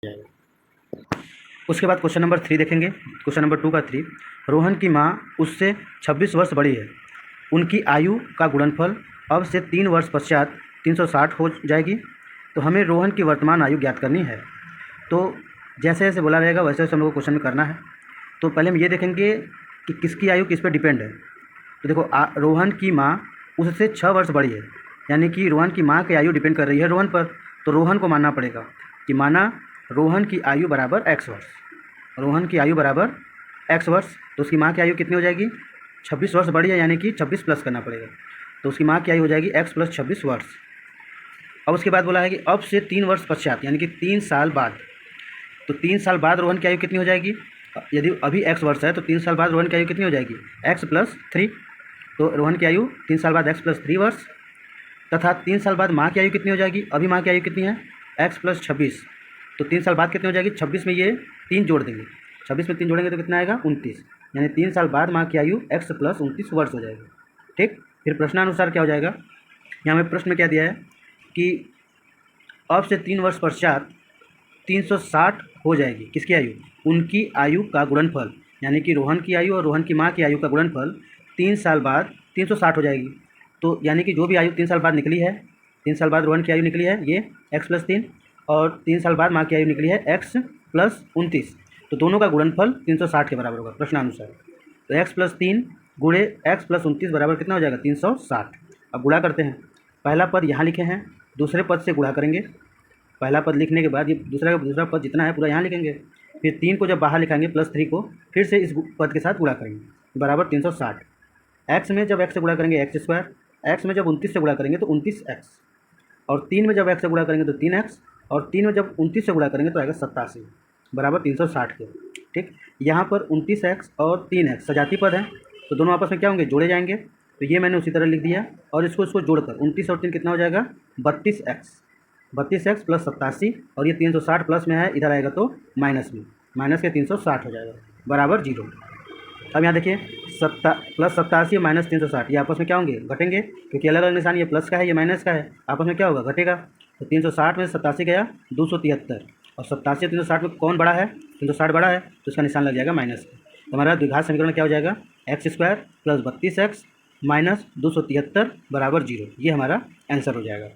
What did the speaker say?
उसके बाद question number 3 देखेंगे। क्वेश्चन नंबर 2 का 3, रोहन की माँ उससे 26 वर्ष बड़ी है, उनकी आयु का गुणनफल अब से 3 वर्ष पश्चात 360 हो जाएगी। तो हमें रोहन की वर्तमान आयु ज्ञात करनी है। तो जैसे जैसे बोला रहेगा वैसे वैसे हम लोग को क्वेश्चन में करना है। तो पहले हम ये देखेंगे कि किसकी आयु किस पर डिपेंड है। तो देखो रोहन की माँ उससे 6 वर्ष बड़ी है, यानी कि रोहन की माँ की आयु डिपेंड कर रही है रोहन पर। तो रोहन को मानना पड़ेगा कि माना रोहन की आयु बराबर x वर्ष, रोहन की आयु बराबर x वर्ष। तो उसकी माँ की आयु कितनी हो जाएगी, 26 वर्ष बड़ी है, यानी कि 26 प्लस करना पड़ेगा। तो उसकी माँ की आयु हो जाएगी x + 26 वर्ष। अब उसके बाद बोला है कि अब से 3 वर्ष पश्चात, यानी कि 3 साल बाद। तो 3 साल बाद रोहन की आयु कितनी हो जाएगी, यदि अभी x वर्ष है तो 3 साल बाद रोहन की आयु कितनी हो जाएगी, x + 3। तो रोहन की आयु 3 साल बाद x + 3 वर्ष, तथा 3 साल बाद माँ की आयु कितनी हो जाएगी, अभी माँ की आयु कितनी है, x + 26। तो 3 साल बाद कितनी हो जाएगी, 26 में ये 3 जोड़ देंगे, 26 में 3 जोड़ेंगे तो कितना आएगा, 29। यानी 3 साल बाद माँ की आयु x + 29 वर्ष हो जाएगी। ठीक, फिर प्रश्नानुसार क्या हो जाएगा, यहाँ में प्रश्न में क्या दिया है कि अब से 3 वर्ष पश्चात 360 हो जाएगी, किसकी आयु, उनकी आयु का गुणनफल, यानी कि रोहन की आयु और रोहन की माँ की आयु का गुणनफल 3 साल बाद 360 हो जाएगी। तो यानी कि जो भी आयु 3 साल बाद निकली है, 3 साल बाद रोहन की आयु निकली है ये x + 3, और 3 साल बाद माँ की आयु निकली है x + 29। तो दोनों का गुणनफल 360 के बराबर होगा प्रश्नानुसार। तो x + 3 गुणे x + 29 बराबर कितना हो जाएगा, 360। अब गुणा करते हैं, पहला पद यहाँ लिखे हैं, दूसरे पद से गुणा करेंगे। पहला पद लिखने के बाद ये दूसरा पद जितना है पूरा यहाँ लिखेंगे, फिर 3 को जब बाहर लिखाएंगे +3 को, फिर से इस पद के साथ गुणा करेंगे बराबर 360। x में जब x से गुणा करेंगे x², x में जब 29 से गुणा करेंगे तो 29x, और 3 में जब x से गुणा करेंगे तो 3x, और 3 में जब 29 से गुणा करेंगे तो आएगा 87 बराबर 360 के। ठीक, यहाँ पर 29x और 3x सजाती पद हैं, तो दोनों आपस में क्या होंगे, जोड़े जाएंगे। तो ये मैंने उसी तरह लिख दिया, और इसको जोड़कर 29 और 3 कितना हो जाएगा, 32x, 32x + 87, और ये 360 प्लस में है, इधर आएगा तो माइनस में, माइनस के 360 हो जाएगा बराबर 0। अब यहाँ देखिए +87 - 360 ये आपस में क्या होंगे, घटेंगे, क्योंकि अलग अलग निशान, ये प्लस का है ये माइनस का है, आपस में क्या होगा, घटेगा। तो 360 में 87 गया 273, और 87 360 में कौन बड़ा है, 360 बड़ा है, तो इसका निशान लग जाएगा माइनस का। तो हमारा द्विघात समीकरण क्या हो जाएगा, x² + 32x - 273 बराबर 0। ये हमारा आंसर हो जाएगा।